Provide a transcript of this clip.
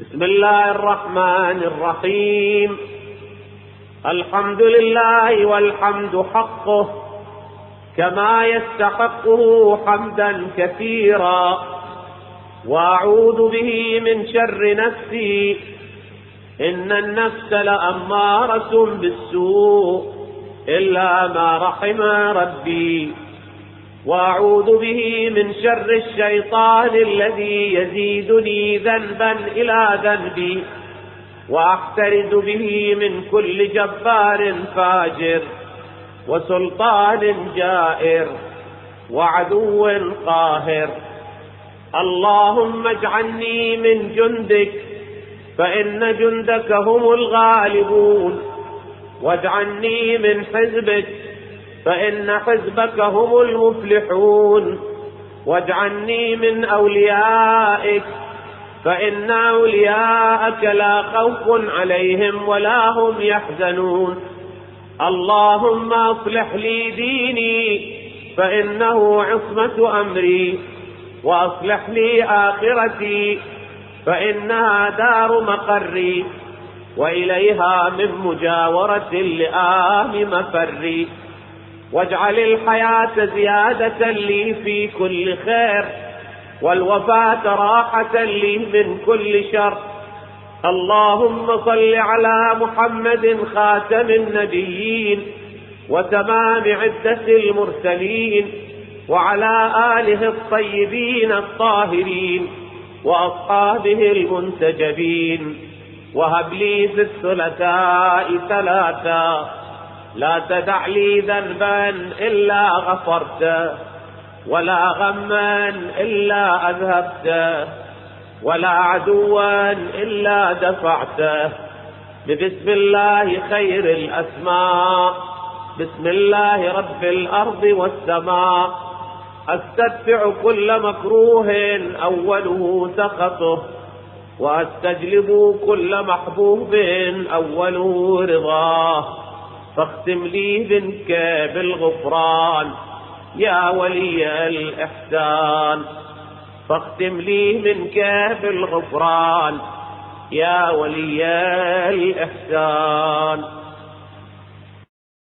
بسم الله الرحمن الرحيم. الحمد لله والحمد حقه كما يستحقه حمدا كثيرا، وأعوذ به من شر نفسي إن النفس لأمارة بالسوء إلا ما رحم ربي، وأعوذ به من شر الشيطان الذي يزيدني ذنبا إلى ذنبي، وأحترز به من كل جبار فاجر وسلطان جائر وعدو قاهر. اللهم اجعلني من جندك فإن جندك هم الغالبون، واجعلني من حزبك فإن حزبك هم المفلحون، واجعلني من أوليائك فإن أولياءك لا خوف عليهم ولا هم يحزنون. اللهم أصلح لي ديني فإنه عصمة أمري، وأصلح لي آخرتي فإنها دار مقري، وإليها من مجاورة اللئام مفري. واجعل الحياة زيادة لي في كل خير، والوفاة راحة لي من كل شر. اللهم صل على محمد خاتم النبيين وتمام عدة المرسلين، وعلى آله الطيبين الطاهرين وأصحابه المنتجبين. وهب لي في الثلاثاء ثلاثا، لا تدع لي ذنبا إلا غفرته، ولا غما إلا أذهبته، ولا عدوا إلا دفعته. ببسم الله خير الأسماء، بسم الله رب الأرض والسماء، أستدفع كل مكروه أوله سخطه، وأستجلب كل محبوب أوله رضاه. فاختم لي منك بالغفران يا ولي الإحسان، فاختم لي منك بالغفران يا ولي الإحسان.